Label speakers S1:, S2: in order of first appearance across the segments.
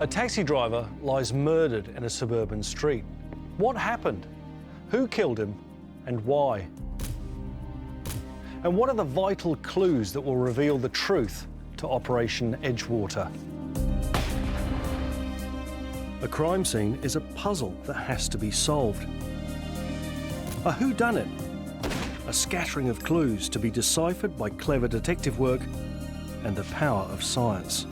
S1: A taxi driver lies murdered in a suburban street. What happened? Who killed him and why? And what are the vital clues that will reveal the truth to Operation Edgewater? A crime scene is a puzzle that has to be solved. A whodunit, a scattering of clues to be deciphered by clever detective work and the power of science.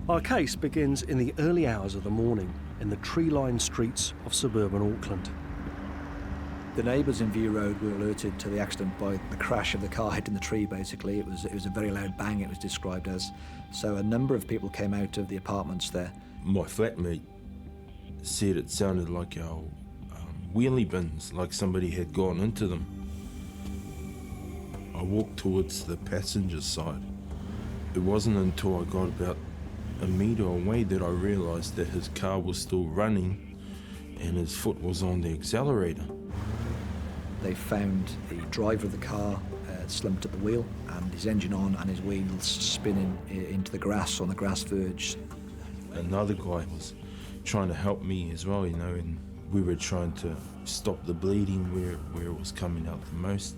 S1: Our case begins in the early hours of the morning in the tree-lined streets of suburban Auckland.
S2: The neighbours in View Road were alerted to the accident by the crash of the car hitting the tree, basically. It was a very loud bang, it was described as. So a number of people came out of the apartments there.
S3: My flatmate said it sounded like our wheelie bins, like somebody had gone into them. I walked towards the passenger side. It wasn't until I got about a metre away that I realised that his car was still running and his foot was on the accelerator.
S2: They found the driver of the car slumped at the wheel and his engine on and his wheels spinning into the grass on the grass verge.
S3: Another guy was trying to help me as well, you know, and we were trying to stop the bleeding where it was coming out the most.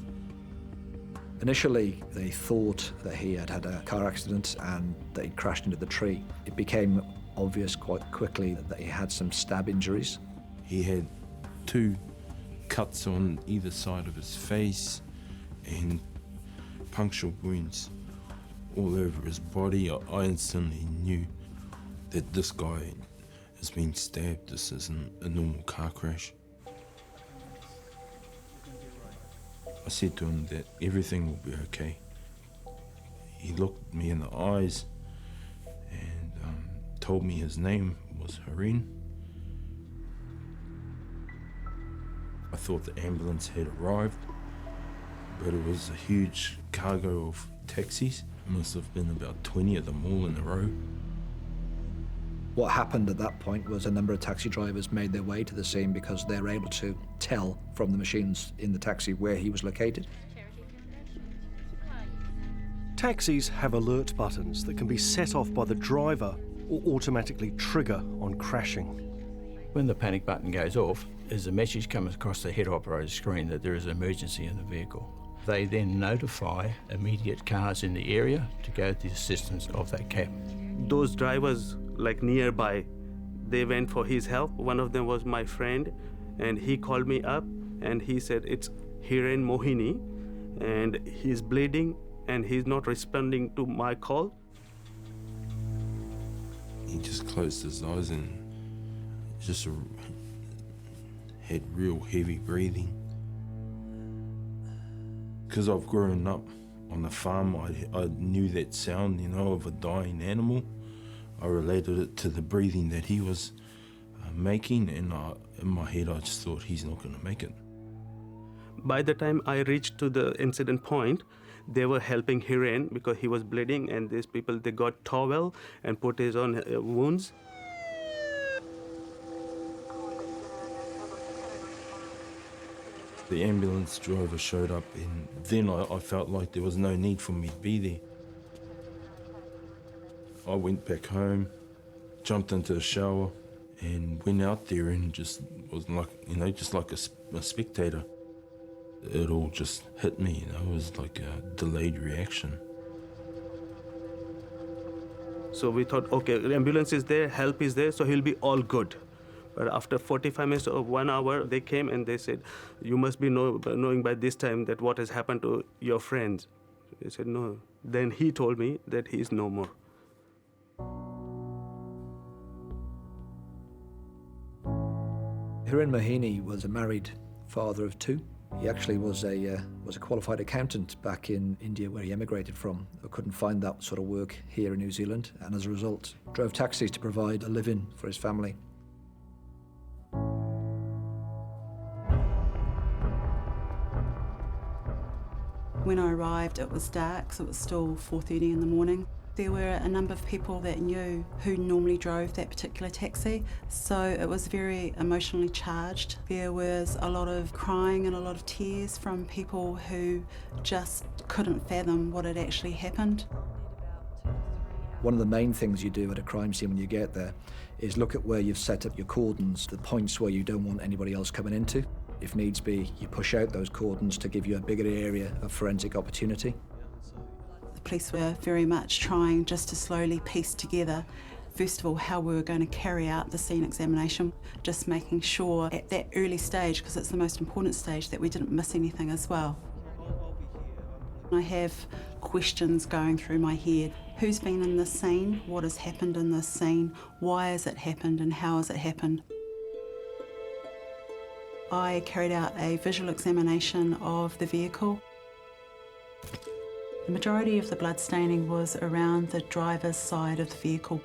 S2: Initially, they thought that he had had a car accident and that he'd crashed into the tree. It became obvious quite quickly that he had some stab injuries.
S3: He had 2 cuts on either side of his face and puncture wounds all over his body. I instantly knew that this guy has been stabbed. This isn't a normal car crash. I said to him that everything will be okay. He looked me in the eyes and told me his name was Hiren. I thought the ambulance had arrived, but it was a huge cargo of taxis. There must have been about 20 of them all in a row.
S2: What happened at that point was a number of taxi drivers made their way to the scene because they were able to tell from the machines in the taxi where he was located.
S1: Taxis have alert buttons that can be set off by the driver or automatically trigger on crashing.
S4: When the panic button goes off, as a message comes across the head operator's screen that there is an emergency in the vehicle. They then notify immediate cars in the area to go to the assistance of that cab.
S5: Those drivers, like nearby, they went for his help. One of them was my friend, and he called me up and he said it's Hiren Mohini and he's bleeding and he's not responding to my call.
S3: He just closed his eyes and just had real heavy breathing. Because I've grown up on the farm, I knew that sound, you know, of a dying animal. I related it to the breathing that he was making, and in my head I just thought he's not going to make it.
S5: By the time I reached to the incident point, they were helping Hiren because he was bleeding, and these people, they got towel and put his on wounds.
S3: The ambulance driver showed up, and then I felt like there was no need for me to be there. I went back home, jumped into the shower, and went out there and just was like, you know, just like a spectator. It all just hit me, you know, it was like a delayed reaction.
S5: So we thought, okay, the ambulance is there, help is there, so he'll be all good. But after 45 minutes or 1 hour, they came and they said, you must be knowing by this time that what has happened to your friends. I said, no. Then he told me that he is no more.
S2: Hiren Mohini was a married father of 2. He actually was a qualified accountant back in India where he emigrated from. I couldn't find that sort of work here in New Zealand, and as a result, drove taxis to provide a living for his family.
S6: When I arrived, it was dark, so it was still 4:30 in the morning. There were a number of people that knew who normally drove that particular taxi, so it was very emotionally charged. There was a lot of crying and a lot of tears from people who just couldn't fathom what had actually happened.
S2: One of the main things you do at a crime scene when you get there is look at where you've set up your cordons, the points where you don't want anybody else coming into. If needs be, you push out those cordons to give you a bigger area of forensic opportunity.
S6: The police were very much trying just to slowly piece together, first of all, how we were going to carry out the scene examination, just making sure at that early stage, because it's the most important stage, that we didn't miss anything as well. I have questions going through my head. Who's been in this scene? What has happened in this scene? Why has it happened and how has it happened? I carried out a visual examination of the vehicle. The majority of the blood staining was around the driver's side of the vehicle.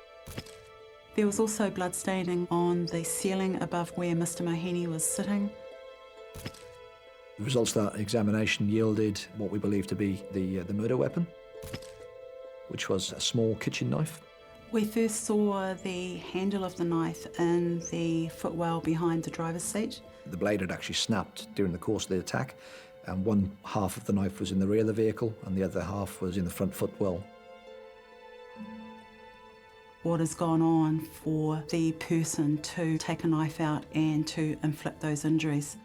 S6: There was also blood staining on the ceiling above where Mr. Mohini was sitting.
S2: The results of that examination yielded what we believe to be the murder weapon, which was a small kitchen knife.
S6: We first saw the handle of the knife in the footwell behind the driver's seat.
S2: The blade had actually snapped during the course of the attack, and one half of the knife was in the rear of the vehicle and the other half was in the front footwell.
S6: What has gone on for the person to take a knife out and to inflict those injuries?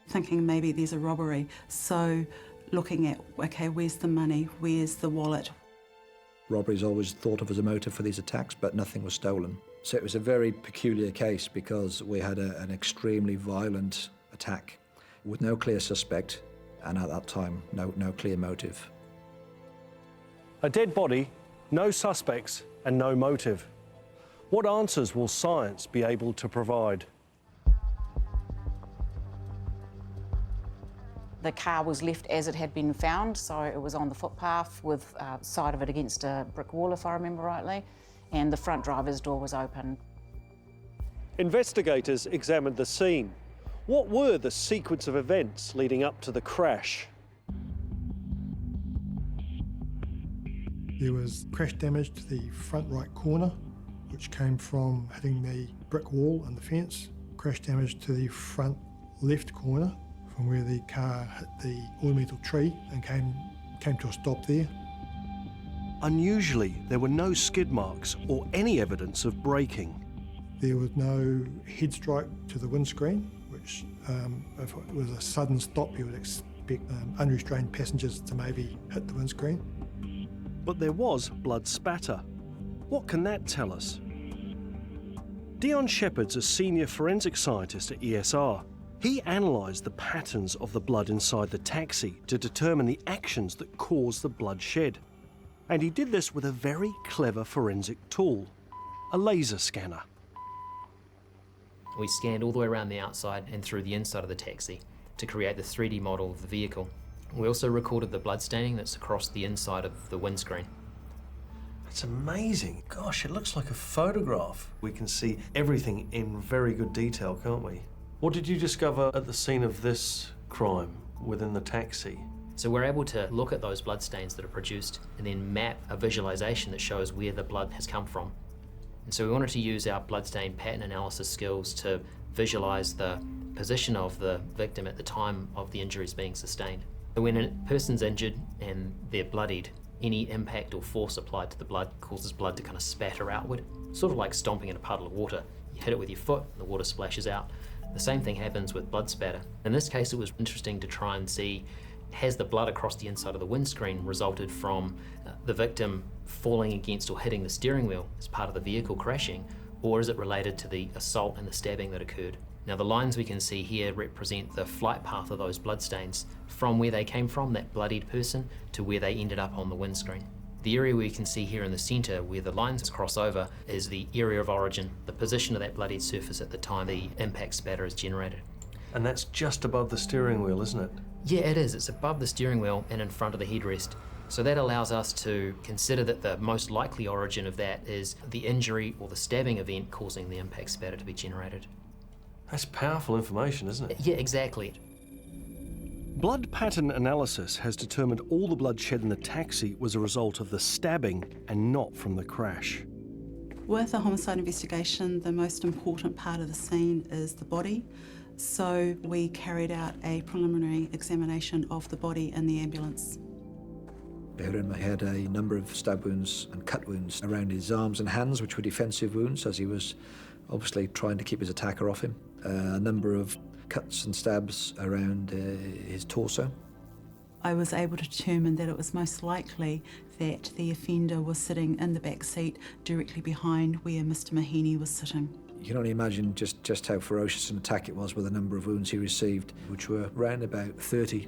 S6: Thinking maybe there's a robbery, so looking at, okay, where's the money, where's the wallet?
S2: Robbery is always thought of as a motive for these attacks, but nothing was stolen. So it was a very peculiar case because we had an extremely violent attack with no clear suspect and at that time no clear motive.
S1: A dead body, no suspects and no motive. What answers will science be able to provide?
S7: The car was left as it had been found, so it was on the footpath with side of it against a brick wall, if I remember rightly, and the front driver's door was open.
S1: Investigators examined the scene. What were the sequence of events leading up to the crash?
S8: There was crash damage to the front right corner, which came from hitting the brick wall and the fence. Crash damage to the front left corner, from where the car hit the ornamental tree and came to a stop there.
S1: Unusually, there were no skid marks or any evidence of braking.
S8: There was no head strike to the windscreen, which if it was a sudden stop, you would expect unrestrained passengers to maybe hit the windscreen.
S1: But there was blood spatter. What can that tell us? Dion Shepherd's a senior forensic scientist at ESR. He analysed the patterns of the blood inside the taxi to determine the actions that caused the blood shed. And he did this with a very clever forensic tool, a laser scanner.
S9: We scanned all the way around the outside and through the inside of the taxi to create the 3D model of the vehicle. We also recorded the blood staining that's across the inside of the windscreen.
S1: It's amazing. Gosh, it looks like a photograph. We can see everything in very good detail, can't we? What did you discover at the scene of this crime within the taxi?
S9: So we're able to look at those blood stains that are produced and then map a visualization that shows where the blood has come from. And so we wanted to use our bloodstain pattern analysis skills to visualize the position of the victim at the time of the injuries being sustained. So when a person's injured and they're bloodied, any impact or force applied to the blood causes blood to kind of spatter outward, sort of like stomping in a puddle of water. You hit it with your foot, the water splashes out. The same thing happens with blood spatter. In this case, it was interesting to try and see, has the blood across the inside of the windscreen resulted from the victim falling against or hitting the steering wheel as part of the vehicle crashing, or is it related to the assault and the stabbing that occurred? Now the lines we can see here represent the flight path of those bloodstains from where they came from, that bloodied person, to where they ended up on the windscreen. The area we can see here in the centre where the lines cross over is the area of origin, the position of that bloodied surface at the time the impact spatter is generated.
S1: And that's just above the steering wheel, isn't it?
S9: Yeah, it is. It's above the steering wheel and in front of the headrest. So that allows us to consider that the most likely origin of that is the injury or the stabbing event causing the impact spatter to be generated.
S1: That's powerful information, isn't it?
S9: Yeah, exactly.
S1: Blood pattern analysis has determined all the blood shed in the taxi was a result of the stabbing and not from the crash.
S6: With a homicide investigation, the most important part of the scene is the body. So we carried out a preliminary examination of the body in the ambulance.
S2: Behram had a number of stab wounds and cut wounds around his arms and hands, which were defensive wounds, as he was obviously trying to keep his attacker off him. A number of cuts and stabs around his torso.
S6: I was able to determine that it was most likely that the offender was sitting in the back seat directly behind where Mr. Mahini was sitting.
S2: You can only imagine just how ferocious an attack it was with the number of wounds he received, which were around about 30.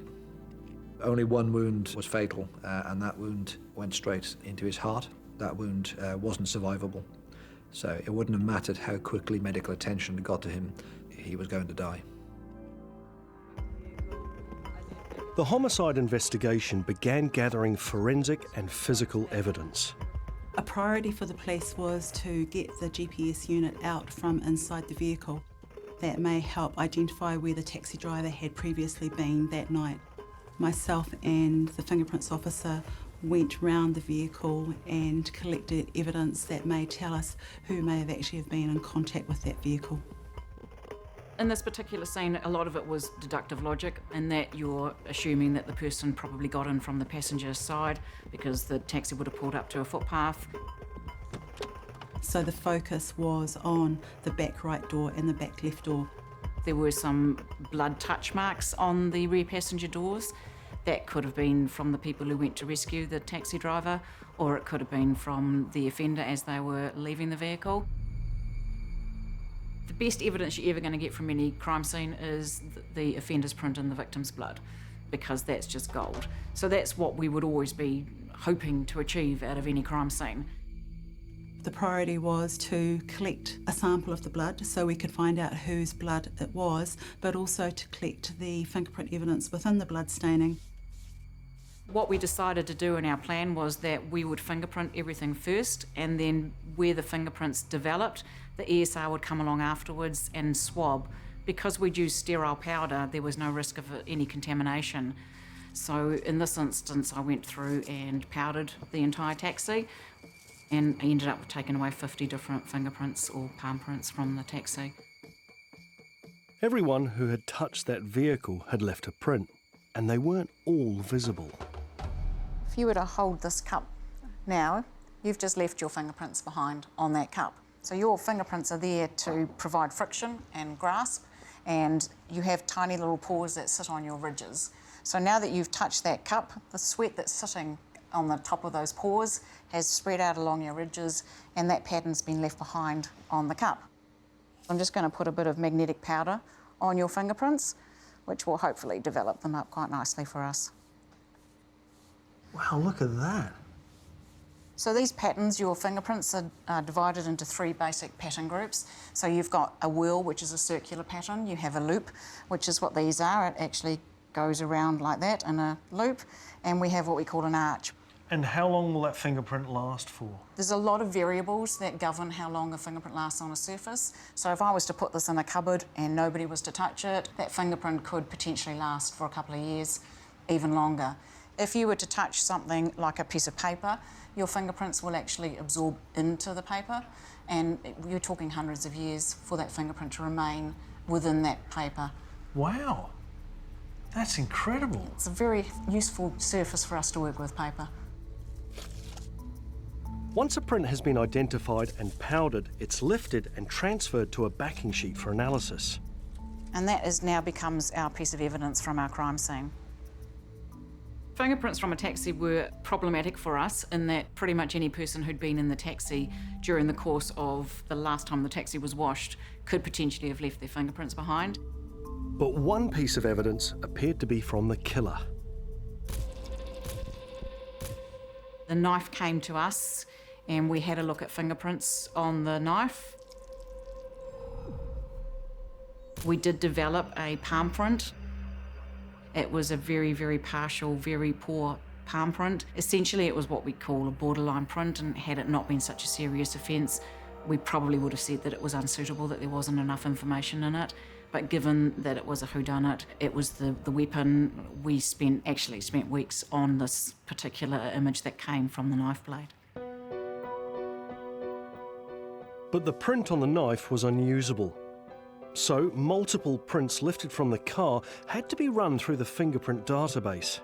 S2: Only one wound was fatal, and that wound went straight into his heart. That wound wasn't survivable. So it wouldn't have mattered how quickly medical attention got to him, he was going to die.
S1: The homicide investigation began gathering forensic and physical evidence.
S6: A priority for the police was to get the GPS unit out from inside the vehicle. That may help identify where the taxi driver had previously been that night. Myself and the fingerprints officer went round the vehicle and collected evidence that may tell us who may have actually have been in contact with that vehicle.
S7: In this particular scene, a lot of it was deductive logic, in that you're assuming that the person probably got in from the passenger side because the taxi would have pulled up to a footpath.
S6: So the focus was on the back right door and the back left door.
S7: There were some blood touch marks on the rear passenger doors. That could have been from the people who went to rescue the taxi driver, or it could have been from the offender as they were leaving the vehicle. The best evidence you're ever going to get from any crime scene is the offender's print in the victim's blood, because that's just gold. So that's what we would always be hoping to achieve out of any crime scene.
S6: The priority was to collect a sample of the blood so we could find out whose blood it was, but also to collect the fingerprint evidence within the blood staining.
S7: What we decided to do in our plan was that we would fingerprint everything first, and then where the fingerprints developed, the ESR would come along afterwards and swab. Because we'd used sterile powder, there was no risk of any contamination. So in this instance, I went through and powdered the entire taxi, and I ended up taking away 50 different fingerprints or palm prints from the taxi.
S1: Everyone who had touched that vehicle had left a print, and they weren't all visible.
S7: If you were to hold this cup now, you've just left your fingerprints behind on that cup. So your fingerprints are there to provide friction and grasp, and you have tiny little pores that sit on your ridges. So now that you've touched that cup, the sweat that's sitting on the top of those pores has spread out along your ridges, and that pattern's been left behind on the cup. I'm just going to put a bit of magnetic powder on your fingerprints, which will hopefully develop them up quite nicely for us.
S1: Wow, look at that.
S7: So these patterns, your fingerprints, are divided into 3 basic pattern groups. So you've got a wheel, which is a circular pattern. You have a loop, which is what these are. It actually goes around like that in a loop. And we have what we call an arch.
S1: And how long will that fingerprint last for?
S7: There's a lot of variables that govern how long a fingerprint lasts on a surface. So if I was to put this in a cupboard and nobody was to touch it, that fingerprint could potentially last for a couple of years, even longer. If you were to touch something like a piece of paper, your fingerprints will actually absorb into the paper, and you're talking hundreds of years for that fingerprint to remain within that paper.
S1: Wow, that's incredible.
S7: It's a very useful surface for us to work with, paper.
S1: Once a print has been identified and powdered, it's lifted and transferred to a backing sheet for analysis.
S7: And that now becomes our piece of evidence from our crime scene. Fingerprints from a taxi were problematic for us in that pretty much any person who'd been in the taxi during the course of the last time the taxi was washed could potentially have left their fingerprints behind.
S1: But one piece of evidence appeared to be from the killer.
S7: The knife came to us and we had a look at fingerprints on the knife. We did develop a palm print. It was a very, very partial, very poor palm print. Essentially, it was what we call a borderline print, and had it not been such a serious offence, we probably would have said that it was unsuitable, that there wasn't enough information in it. But given that it was a whodunit, it was the weapon, we actually spent weeks on this particular image that came from the knife blade.
S1: But the print on the knife was unusable. So multiple prints lifted from the car had to be run through the fingerprint database.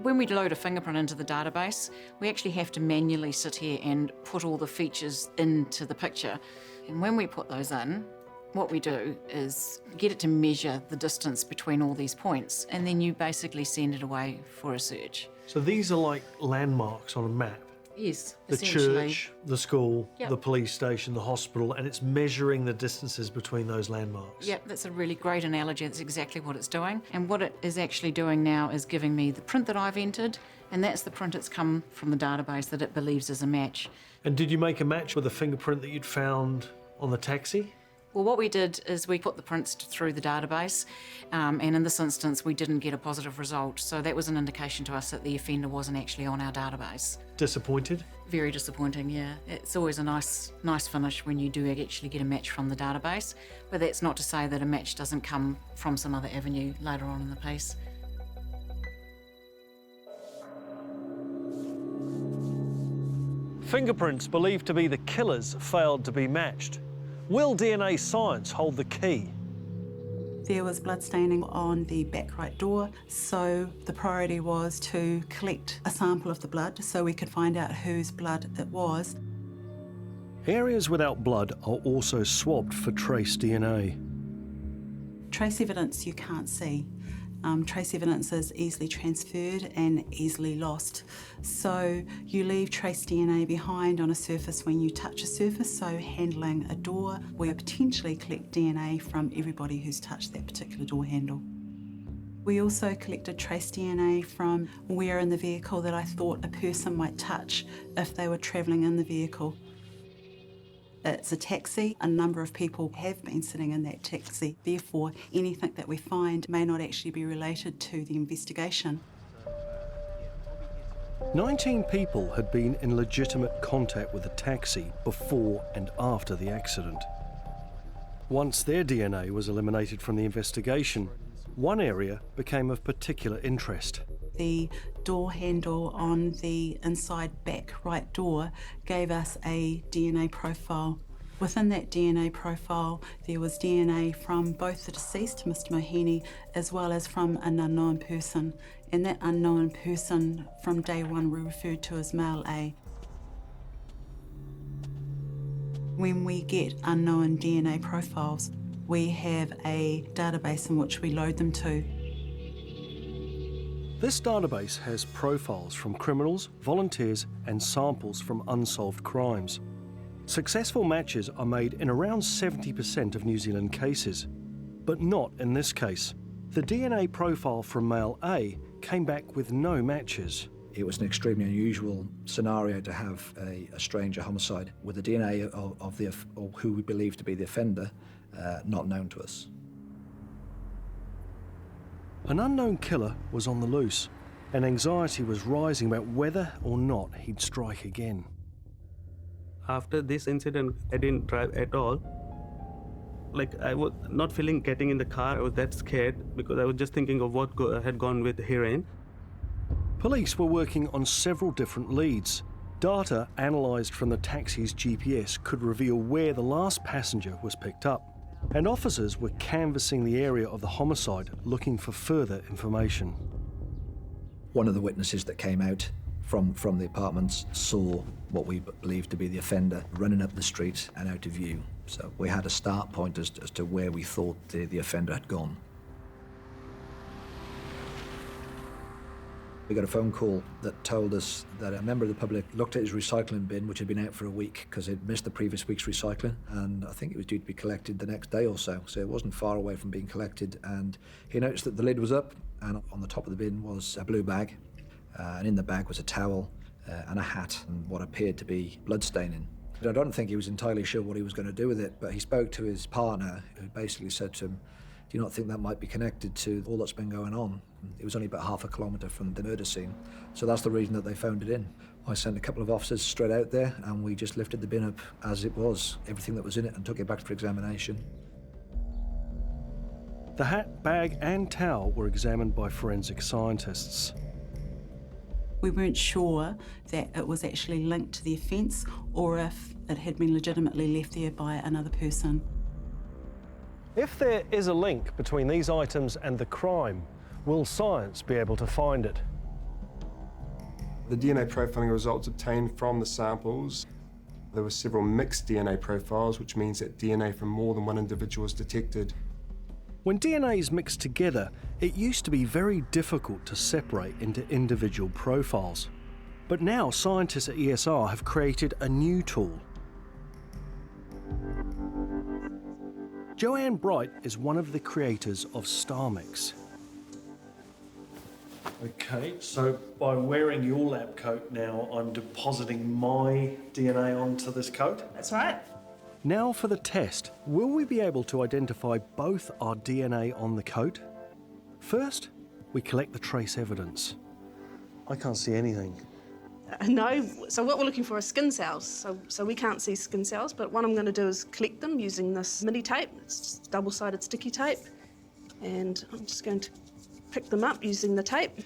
S7: When we load a fingerprint into the database, we actually have to manually sit here and put all the features into the picture. And when we put those in, what we do is get it to measure the distance between all these points, and then you basically send it away for a search.
S1: So these are like landmarks on a map.
S7: Yes,
S1: The
S7: essentially.
S1: church, the school,
S7: Yep.
S1: the police station, the hospital, and it's measuring the distances between those landmarks.
S7: Yep, that's a really great analogy. That's exactly what it's doing. And what it is actually doing now is giving me the print that I've entered, and that's the print that's come from the database that it believes is a match.
S1: And did you make a match with the fingerprint that you'd found on the taxi?
S7: Well, what we did is we put the prints through the database, and in this instance, we didn't get a positive result. So that was an indication to us that the offender wasn't actually on our database.
S1: Disappointed?
S7: Very disappointing, yeah. It's always a nice finish when you do actually get a match from the database, but that's not to say that a match doesn't come from some other avenue later on in the piece.
S1: Fingerprints believed to be the killers failed to be matched. Will DNA science hold the key?
S6: There was blood staining on the back right door, so the priority was to collect a sample of the blood so we could find out whose blood it was.
S1: Areas without blood are also swabbed for trace DNA.
S6: Trace evidence you can't see. Trace evidence is easily transferred and easily lost. So you leave trace DNA behind on a surface when you touch a surface, so handling a door, we potentially collect DNA from everybody who's touched that particular door handle. We also collected trace DNA from where in the vehicle that I thought a person might touch if they were travelling in the vehicle. It's a taxi. A number of people have been sitting in that taxi. Therefore, anything that we find may not actually be related to the investigation.
S1: 19 people had been in legitimate contact with the taxi before and after the accident. Once their DNA was eliminated from the investigation, one area became of particular interest.
S6: The door handle on the inside back right door gave us a DNA profile. Within that DNA profile, there was DNA from both the deceased, Mr. Mohini, as well as from an unknown person. And that unknown person, from day one, we referred to as male A. When we get unknown DNA profiles, we have a database in which we load them to.
S1: This database has profiles from criminals, volunteers, and samples from unsolved crimes. Successful matches are made in around 70% of New Zealand cases, but not in this case. The DNA profile from male A came back with no matches.
S2: It was an extremely unusual scenario to have a stranger homicide with the DNA of who we believe to be the offender not known to us.
S1: An unknown killer was on the loose, and anxiety was rising about whether or not he'd strike again.
S5: After this incident, I didn't drive at all. Like, I was not feeling getting in the car. I was that scared because I was just thinking of what had gone with the heroin.
S1: Police were working on several different leads. Data analysed from the taxi's GPS could reveal where the last passenger was picked up, and officers were canvassing the area of the homicide looking for further information.
S2: One of the witnesses that came out from the apartments saw what we believed to be the offender running up the street and out of view. So we had a start point as to where we thought the offender had gone. We got a phone call that told us that a member of the public looked at his recycling bin, which had been out for a week because it missed the previous week's recycling, and I think it was due to be collected the next day or so it wasn't far away from being collected. And he noticed that the lid was up, and on the top of the bin was a blue bag, and in the bag was a towel and a hat and what appeared to be blood staining. I don't think he was entirely sure what he was going to do with it, but he spoke to his partner, who basically said to him, "Do you not think that might be connected to all that's been going on?" It was only about half a kilometre from the murder scene, so that's the reason that they phoned it in. I sent a couple of officers straight out there and we just lifted the bin up as it was, everything that was in it, and took it back for examination.
S1: The hat, bag and towel were examined by forensic scientists.
S6: We weren't sure that it was actually linked to the offence or if it had been legitimately left there by another person.
S1: If there is a link between these items and the crime, will science be able to find it?
S10: The DNA profiling results obtained from the samples, there were several mixed DNA profiles, which means that DNA from more than one individual was detected.
S1: When DNA is mixed together, it used to be very difficult to separate into individual profiles. But now scientists at ESR have created a new tool. Joanne Bright is one of the creators of StarMix. Okay, so by wearing your lab coat now, I'm depositing my DNA onto this coat?
S11: That's right.
S1: Now for the test. Will we be able to identify both our DNA on the coat? First, we collect the trace evidence. I can't see anything.
S11: No, so what we're looking for are skin cells. So we can't see skin cells, but what I'm going to do is collect them using this mini tape. It's double-sided sticky tape. And I'm just going to pick them up using the tape.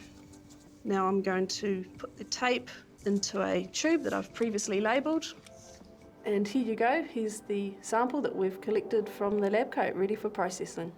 S11: Now I'm going to put the tape into a tube that I've previously labelled. And here you go, here's the sample that we've collected from the lab coat, ready for processing.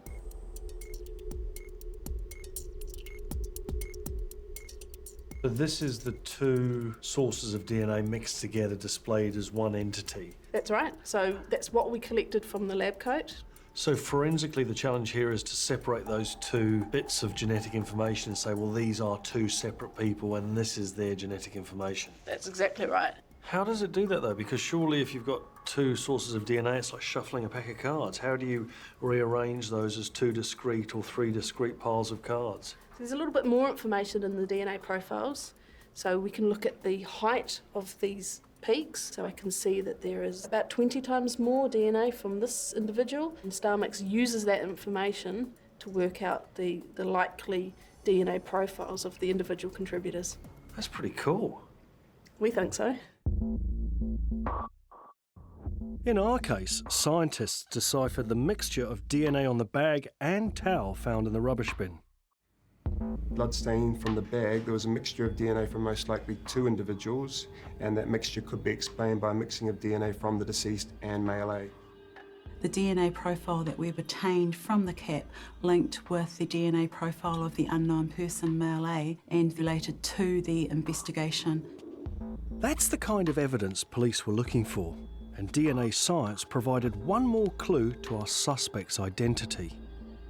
S1: So this is the two sources of DNA mixed together, displayed as one entity.
S11: That's right, so that's what we collected from the lab coat.
S1: So forensically, the challenge here is to separate those two bits of genetic information and say, well, these are two separate people and this is their genetic information.
S11: That's exactly right.
S1: How does it do that, though? Because surely if you've got two sources of DNA, it's like shuffling a pack of cards. How do you rearrange those as two discrete or three discrete piles of cards?
S11: There's a little bit more information in the DNA profiles. So we can look at the height of these peaks. So I can see that there is about 20 times more DNA from this individual. And StarMix uses that information to work out the likely DNA profiles of the individual contributors.
S1: That's pretty cool.
S11: We think so.
S1: In our case, scientists deciphered the mixture of DNA on the bag and towel found in the rubbish bin.
S10: Blood stain from the bag, there was a mixture of DNA from most likely two individuals, and that mixture could be explained by a mixing of DNA from the deceased and male A.
S6: The DNA profile that we've obtained from the cap linked with the DNA profile of the unknown person, male A, and related to the investigation.
S1: That's the kind of evidence police were looking for, and DNA science provided one more clue to our suspect's identity.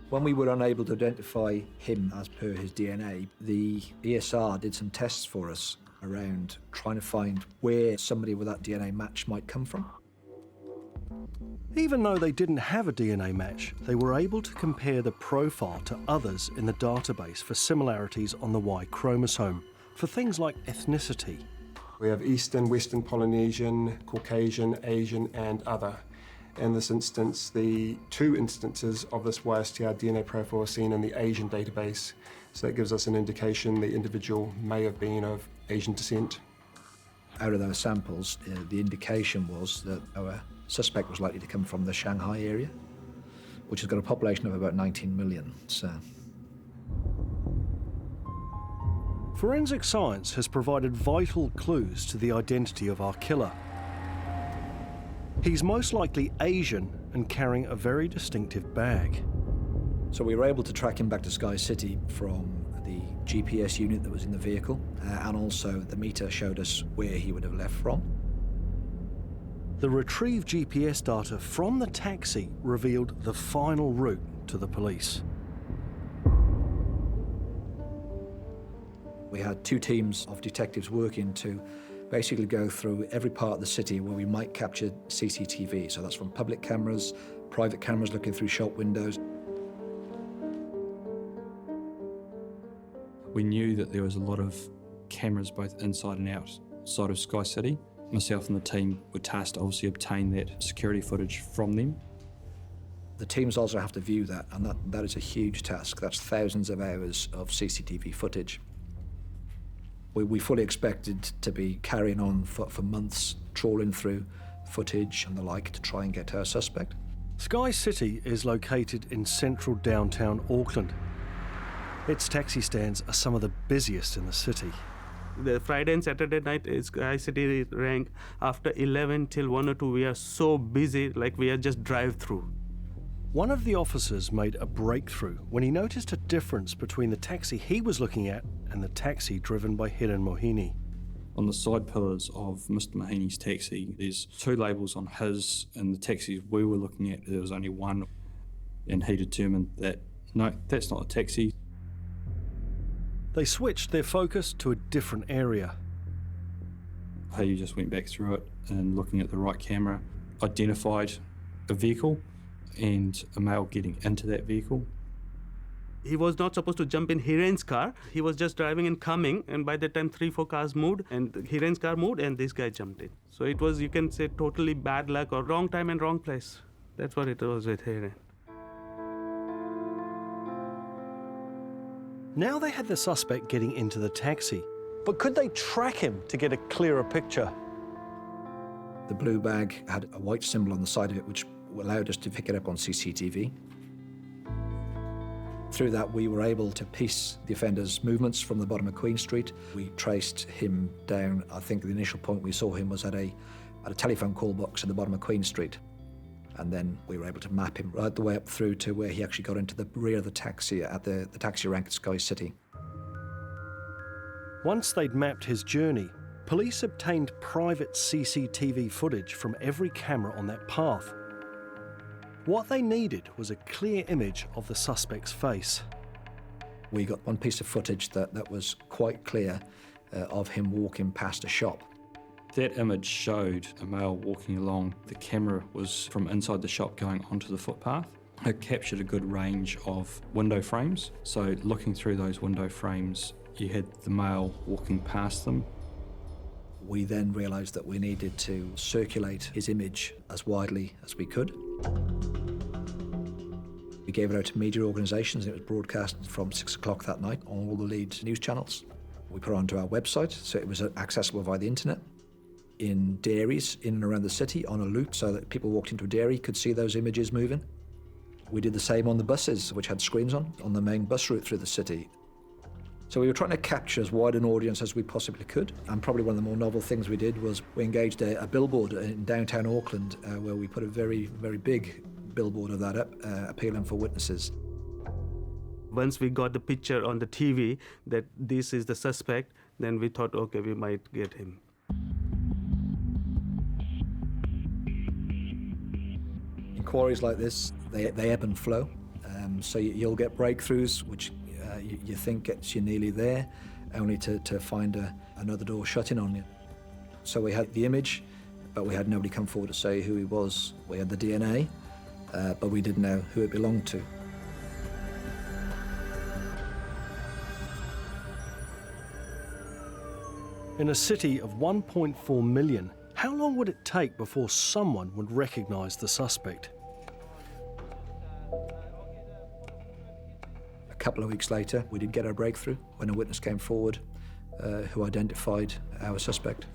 S2: When we were unable to identify him as per his DNA, the ESR did some tests for us around trying to find where somebody with that DNA match might come from.
S1: Even though they didn't have a DNA match, they were able to compare the profile to others in the database for similarities on the Y chromosome, for things like ethnicity.
S10: We have Eastern, Western Polynesian, Caucasian, Asian, and other. In this instance, the two instances of this YSTR DNA profile are seen in the Asian database, so that gives us an indication the individual may have been of Asian descent.
S2: Out of those samples, the indication was that our suspect was likely to come from the Shanghai area, which has got a population of about 19 million. So.
S1: Forensic science has provided vital clues to the identity of our killer. He's most likely Asian and carrying a very distinctive bag.
S2: So we were able to track him back to Sky City from the GPS unit that was in the vehicle, and also the meter showed us where he would have left from.
S1: The retrieved GPS data from the taxi revealed the final route to the police.
S2: We had two teams of detectives working to basically go through every part of the city where we might capture CCTV. So that's from public cameras, private cameras looking through shop windows.
S12: We knew that there was a lot of cameras both inside and outside of Sky City. Myself and the team were tasked to obviously obtain that security footage from them.
S2: The teams also have to view that, and that is a huge task. That's thousands of hours of CCTV footage. We fully expected to be carrying on for months, trawling through footage and the like to try and get to our suspect.
S1: Sky City is located in central downtown Auckland. Its taxi stands are some of the busiest in the city.
S5: The Friday and Saturday night, Sky City rang after 11 till 1 or 2. We are so busy, like we are just drive-through.
S1: One of the officers made a breakthrough when he noticed a difference between the taxi he was looking at and the taxi driven by Hiran Mohini.
S12: On the side pillars of Mr. Mohini's taxi, there's 2 labels on his, and the taxis we were looking at, there was only one. And he determined that, no, that's not a taxi.
S1: They switched their focus to a different area.
S12: He just went back through it and looking at the right camera, identified a vehicle and a male getting into that vehicle.
S5: He was not supposed to jump in Hiran's car. He was just driving and coming, and by the time 3-4 cars moved, and Hiran's car moved, and this guy jumped in. So it was, you can say, totally bad luck or wrong time and wrong place. That's what it was with Hiran.
S1: Now they had the suspect getting into the taxi, but could they track him to get a clearer picture?
S2: The blue bag had a white symbol on the side of it, which allowed us to pick it up on CCTV. Through that, we were able to piece the offender's movements from the bottom of Queen Street. We traced him down. I think the initial point we saw him was at a telephone call box at the bottom of Queen Street. And then we were able to map him right the way up through to where he actually got into the rear of the taxi at the taxi rank at Sky City.
S1: Once they'd mapped his journey, police obtained private CCTV footage from every camera on that path. What they needed was a clear image of the suspect's face.
S2: We got one piece of footage that was quite clear of him walking past a shop.
S12: That image showed a male walking along. The camera was from inside the shop going onto the footpath. It captured a good range of window frames. So looking through those window frames, you had the male walking past them.
S2: We then realised that we needed to circulate his image as widely as we could. We gave it out to media organisations, and it was broadcast from 6 o'clock that night on all the lead news channels. We put it onto our website, so it was accessible via the internet. In dairies in and around the city on a loop, so that people walked into a dairy could see those images moving. We did the same on the buses, which had screens on the main bus route through the city. So we were trying to capture as wide an audience as we possibly could, and probably one of the more novel things we did was we engaged a billboard in downtown Auckland where we put a very, very big billboard of that up, appealing for witnesses.
S5: Once we got the picture on the TV that this is the suspect, then we thought, okay, we might get him.
S2: Inquiries like this, they ebb and flow. So you'll get breakthroughs, which you think gets you nearly there, only to find another door shutting on you. So we had the image, but we had nobody come forward to say who he was. We had the DNA, but we didn't know who it belonged to.
S1: In a city of 1.4 million, how long would it take before someone would recognise the suspect?
S2: A couple of weeks later, we did get our breakthrough when a witness came forward who identified our suspect.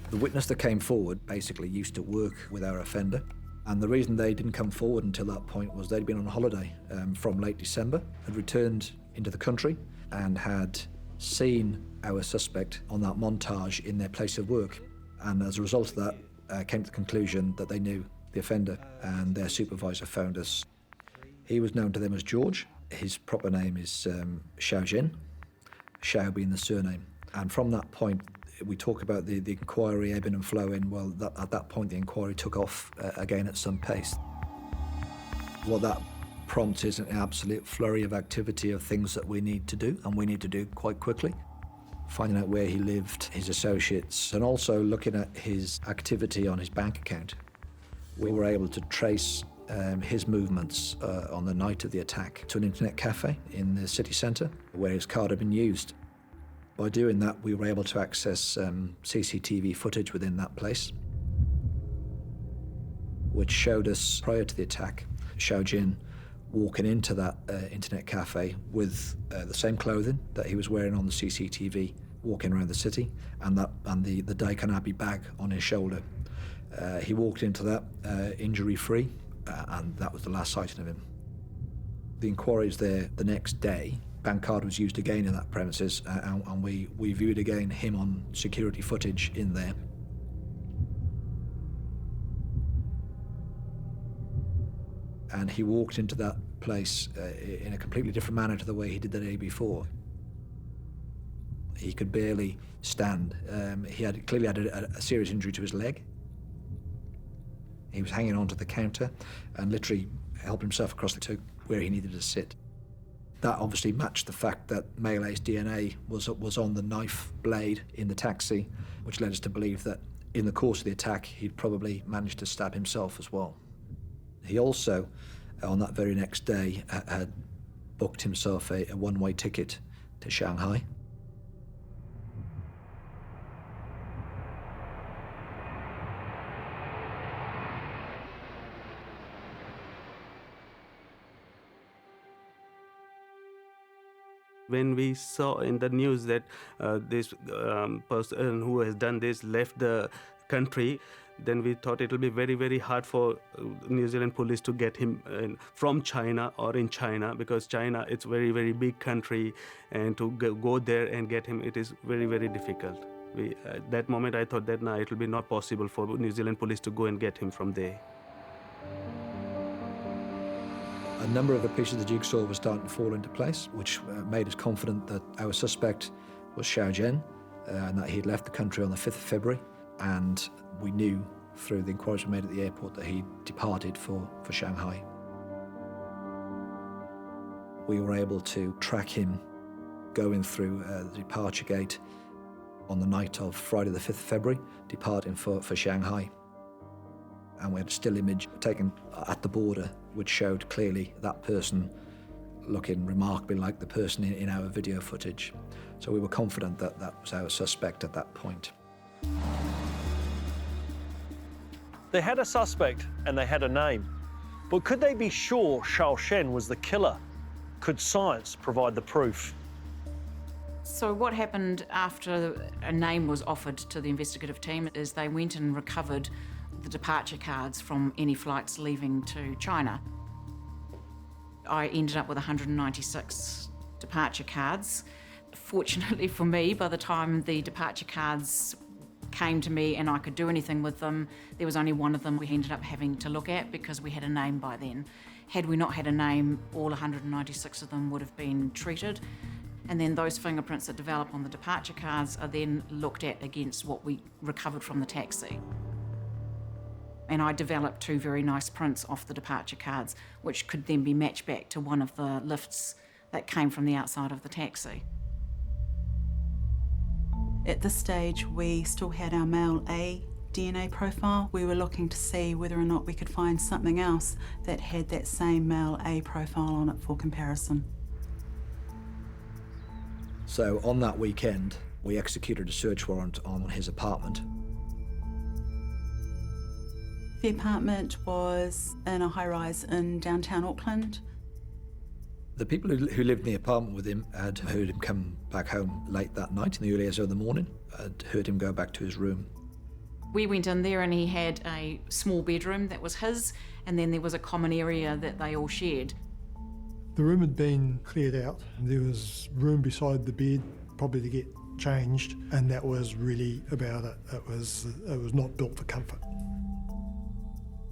S2: The witness that came forward basically used to work with our offender, and the reason they didn't come forward until that point was they'd been on holiday from late December, had returned into the country and had seen our suspect on that montage in their place of work. And as a result of that, came to the conclusion that they knew the offender, and their supervisor found us. He was known to them as George. His proper name is Xiao Jin, Xiao being the surname. And from that point, we talk about the inquiry ebbing and flowing. Well, at that point, the inquiry took off again at some pace. What that prompts is an absolute flurry of activity of things that we need to do, and we need to do quite quickly. Finding out where he lived, his associates, and also looking at his activity on his bank account. We were able to trace his movements on the night of the attack to an internet cafe in the city centre where his card had been used. By doing that, we were able to access CCTV footage within that place, which showed us, prior to the attack, Xiao Jin walking into that internet cafe with the same clothing that he was wearing on the CCTV walking around the city, and the Daikon Abbey bag on his shoulder. He walked into that injury-free, and that was the last sighting of him. The inquiries there the next day. Bank card was used again in that premises, and we viewed again him on security footage in there. And he walked into that place in a completely different manner to the way he did the day before. He could barely stand. He clearly had a serious injury to his leg. He was hanging onto the counter and literally helped himself across to where he needed to sit. That obviously matched the fact that male ace DNA was on the knife blade in the taxi, which led us to believe that in the course of the attack, he'd probably managed to stab himself as well. He also, on that very next day, had booked himself a one-way ticket to Shanghai.
S5: When we saw in the news that this person who has done this left the country, then we thought it will be very, very hard for New Zealand police to get him from China or in China, because China, it's a very, very big country, and to go there and get him, it is very, very difficult. At that moment, I thought that it will be not possible for New Zealand police to go and get him from there.
S2: A number of the pieces of the jigsaw were starting to fall into place, which made us confident that our suspect was Xiao Zhen, and that he had left the country on the 5th of February. And we knew through the inquiries we made at the airport that he departed for Shanghai. We were able to track him going through the departure gate on the night of Friday the 5th of February, departing for Shanghai. And we had a still image taken at the border which showed clearly that person looking remarkably like the person in our video footage. So we were confident that that was our suspect at that point.
S1: They had a suspect and they had a name. But could they be sure Xiao Zhen was the killer? Could science provide the proof?
S7: So what happened after a name was offered to the investigative team is they went and recovered the departure cards from any flights leaving to China. I ended up with 196 departure cards. Fortunately for me, by the time the departure cards came to me and I could do anything with them, there was only one of them we ended up having to look at because we had a name by then. Had we not had a name, all 196 of them would have been treated. And then those fingerprints that develop on the departure cards are then looked at against what we recovered from the taxi. And I developed two very nice prints off the departure cards, which could then be matched back to one of the lifts that came from the outside of the taxi.
S6: At this stage, we still had our male A DNA profile. We were looking to see whether or not we could find something else that had that same male A profile on it for comparison.
S2: So on that weekend, we executed a search warrant on his apartment.
S6: The apartment was in a high-rise in downtown Auckland.
S2: The people who lived in the apartment with him had heard him come back home late that night, in the early hours of the morning, had heard him go back to his room.
S7: We went in there and he had a small bedroom that was his, and then there was a common area that they all shared.
S8: The room had been cleared out. There was room beside the bed, probably to get changed, and that was really about it. It was not built for comfort.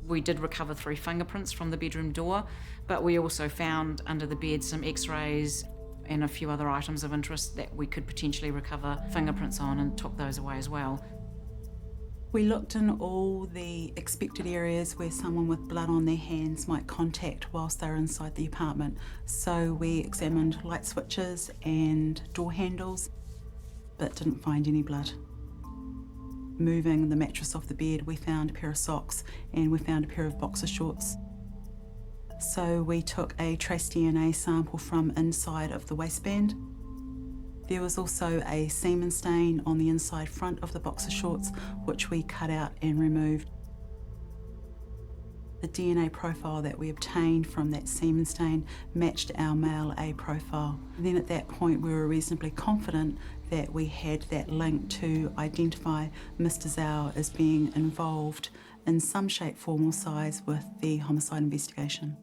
S7: We did recover 3 fingerprints from the bedroom door, but we also found under the bed some x-rays and a few other items of interest that we could potentially recover fingerprints on, and took those away as well.
S6: We looked in all the expected areas where someone with blood on their hands might contact whilst they were inside the apartment. So we examined light switches and door handles, but didn't find any blood. Moving the mattress off the bed, we found a pair of socks and we found a pair of boxer shorts. So we took a trace DNA sample from inside of the waistband. There was also a semen stain on the inside front of the boxer shorts, which we cut out and removed. The DNA profile that we obtained from that semen stain matched our male A profile. And then at that point we were reasonably confident that we had that link to identify Mr. Zhao as being involved in some shape, form or size with the homicide investigation.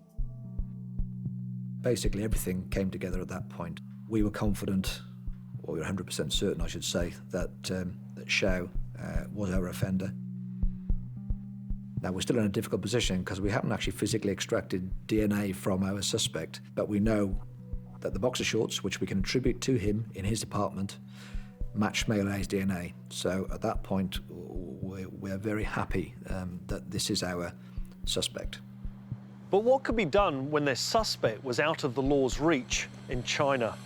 S2: Basically everything came together at that point. We were confident, or we were 100% certain I should say, that Xiao was our offender. Now, we're still in a difficult position because we haven't actually physically extracted DNA from our suspect, but we know that the boxer shorts, which we can attribute to him in his apartment, match male A's DNA. So at that point, we're very happy that this is our suspect.
S1: But what could be done when their suspect was out of the law's reach in China?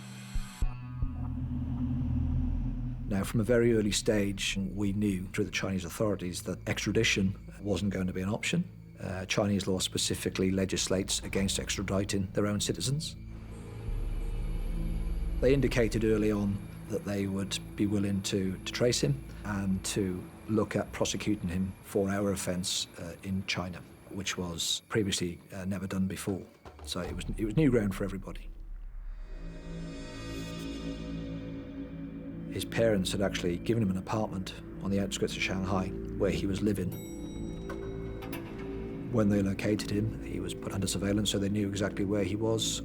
S2: Now, from a very early stage, we knew through the Chinese authorities that extradition wasn't going to be an option. Chinese law specifically legislates against extraditing their own citizens. They indicated early on that they would be willing to trace him and to look at prosecuting him for our offence in China, which was previously never done before. So it was new ground for everybody. His parents had actually given him an apartment on the outskirts of Shanghai where he was living. When they located him, he was put under surveillance, so they knew exactly where he was.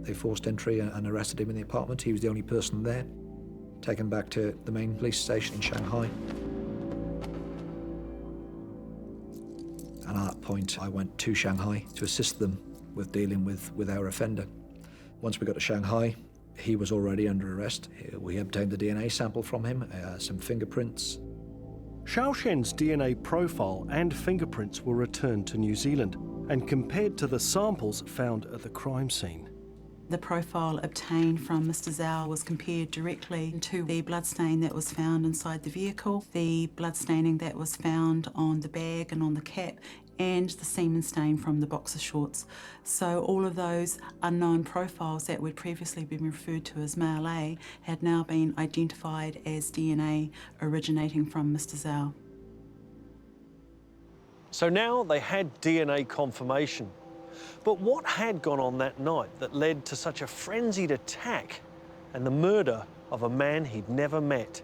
S2: They forced entry and arrested him in the apartment. He was the only person there. Taken back to the main police station in Shanghai. And at that point, I went to Shanghai to assist them with dealing with our offender. Once we got to Shanghai, he was already under arrest. We obtained the DNA sample from him, some fingerprints.
S1: Xiao Shen's DNA profile and fingerprints were returned to New Zealand and compared to the samples found at the crime scene.
S6: The profile obtained from Mr. Zhao was compared directly to the bloodstain that was found inside the vehicle, the bloodstaining that was found on the bag and on the cap, and the semen stain from the boxer shorts. So all of those unknown profiles that would previously been referred to as male A had now been identified as DNA originating from Mr. Zhao.
S1: So now they had DNA confirmation. But what had gone on that night that led to such a frenzied attack and the murder of a man he'd never met?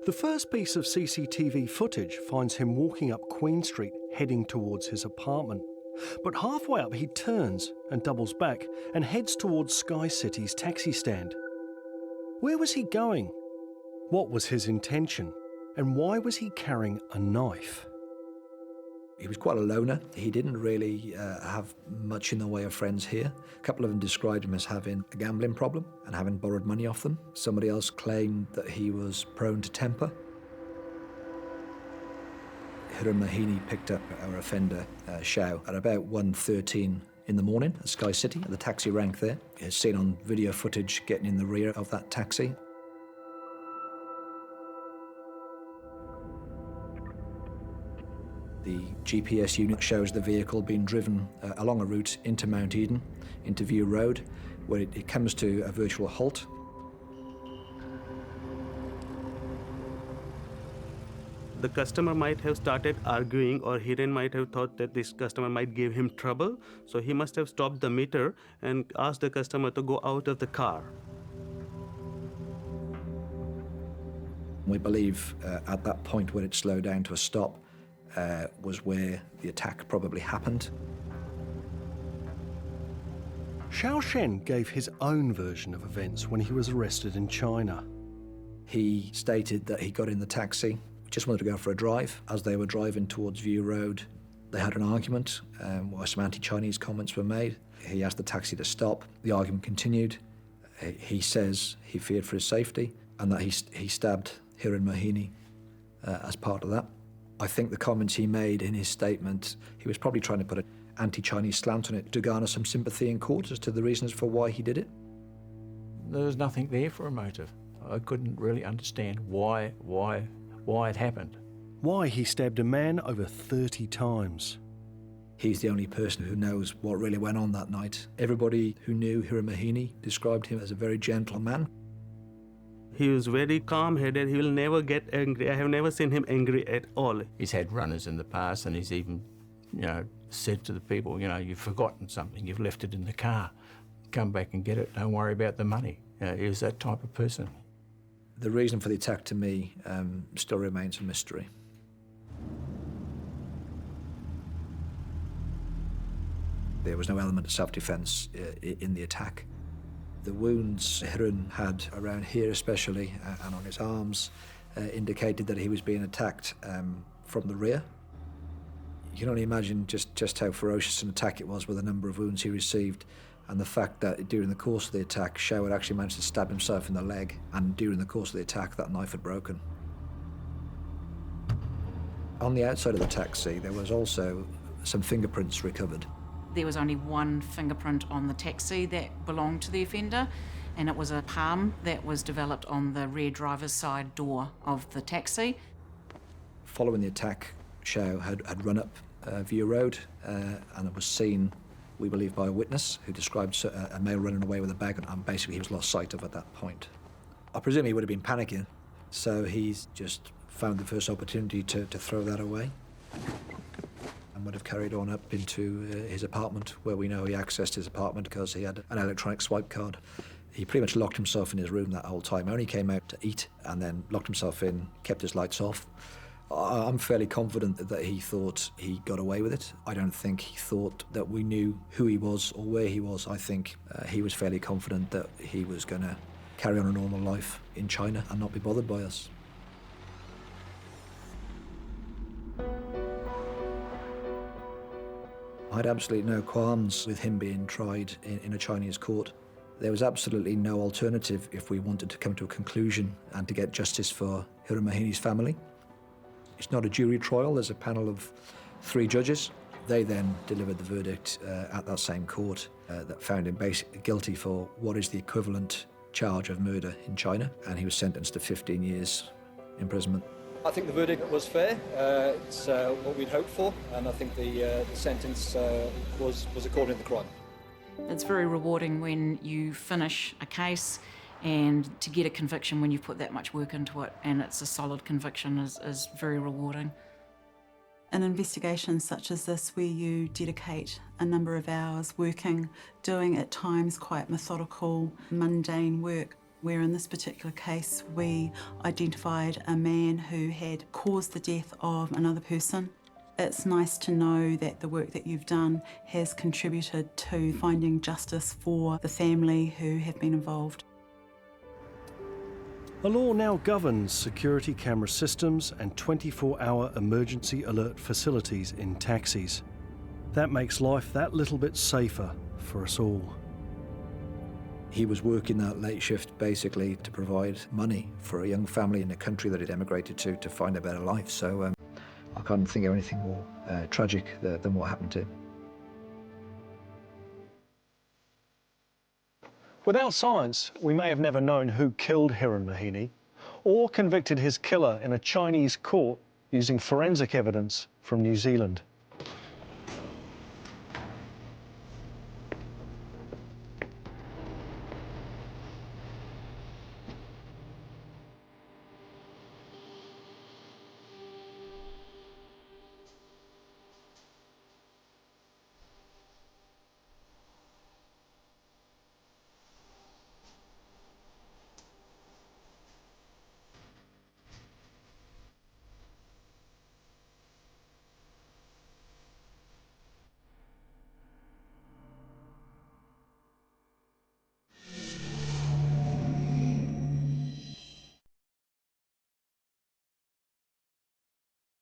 S1: The first piece of CCTV footage finds him walking up Queen Street, heading towards his apartment. But halfway up, he turns and doubles back and heads towards Sky City's taxi stand. Where was he going? What was his intention? And why was he carrying a knife?
S2: He was quite a loner. He didn't really have much in the way of friends here. A couple of them described him as having a gambling problem and having borrowed money off them. Somebody else claimed that he was prone to temper. Hiram Mahini picked up our offender, Xiao, at about 1:13 in the morning at Sky City, at the taxi rank there. He's seen on video footage getting in the rear of that taxi. The GPS unit shows the vehicle being driven along a route into Mount Eden, into View Road, where it comes to a virtual halt.
S5: The customer might have started arguing, or Hiren might have thought that this customer might give him trouble, so he must have stopped the meter and asked the customer to go out of the car.
S2: We believe at that point where it slowed down to a stop, was where the attack probably happened.
S1: Xiao Shen gave his own version of events when he was arrested in China.
S2: He stated that he got in the taxi, just wanted to go for a drive. As they were driving towards View Road, they had an argument where some anti-Chinese comments were made. He asked the taxi to stop. The argument continued. He says he feared for his safety and that he stabbed Hiran Mahini as part of that. I think the comments he made in his statement, he was probably trying to put an anti-Chinese slant on it to garner some sympathy in court as to the reasons for why he did it.
S4: There was nothing there for a motive. I couldn't really understand why it happened.
S1: Why he stabbed a man over 30 times.
S2: He's the only person who knows what really went on that night. Everybody who knew Hiran Mahini described him as a very gentle man.
S5: He was very calm-headed. He will never get angry. I have never seen him angry at all.
S4: He's had runners in the past, and he's even, said to the people, you've forgotten something, you've left it in the car. Come back and get it. Don't worry about the money. He was that type of person.
S2: The reason for the attack to me still remains a mystery. There was no element of self-defence in the attack. The wounds Hiran had around here especially and on his arms indicated that he was being attacked from the rear. You can only imagine just how ferocious an attack it was with the number of wounds he received, and the fact that during the course of the attack, Shao had actually managed to stab himself in the leg, and during the course of the attack, that knife had broken. On the outside of the taxi, there was also some fingerprints recovered.
S7: There was only one fingerprint on the taxi that belonged to the offender, and it was a palm that was developed on the rear driver's side door of the taxi.
S2: Following the attack, Shao had run up View Road and it was seen, we believe, by a witness who described a male running away with a bag, and basically he was lost sight of at that point. I presume he would have been panicking, so he's just found the first opportunity to throw that away, and would have carried on up into his apartment, where we know he accessed his apartment because he had an electronic swipe card. He pretty much locked himself in his room that whole time. Only came out to eat and then locked himself in, kept his lights off. I'm fairly confident that he thought he got away with it. I don't think he thought that we knew who he was or where he was. I think he was fairly confident that he was going to carry on a normal life in China and not be bothered by us. I had absolutely no qualms with him being tried in a Chinese court. There was absolutely no alternative if we wanted to come to a conclusion and to get justice for Hiran Mahini's family. It's not a jury trial, there's a panel of 3 judges. They then delivered the verdict at that same court that found him basically guilty for what is the equivalent charge of murder in China, and he was sentenced to 15 years imprisonment.
S13: I think the verdict was fair. It's what we'd hoped for, and I think the sentence was according to the crime.
S7: It's very rewarding when you finish a case and to get a conviction when you've put that much work into it, and it's a solid conviction, is very rewarding.
S6: In investigations such as this, where you dedicate a number of hours working, doing at times quite methodical, mundane work, where in this particular case we identified a man who had caused the death of another person. It's nice to know that the work that you've done has contributed to finding justice for the family who have been involved.
S1: A law now governs security camera systems and 24-hour emergency alert facilities in taxis. That makes life that little bit safer for us all.
S2: He was working that late shift basically to provide money for a young family in a country that he'd emigrated to find a better life. So I can't think of anything more tragic than what happened to him.
S1: Without science, we may have never known who killed Hiran Mahini or convicted his killer in a Chinese court using forensic evidence from New Zealand.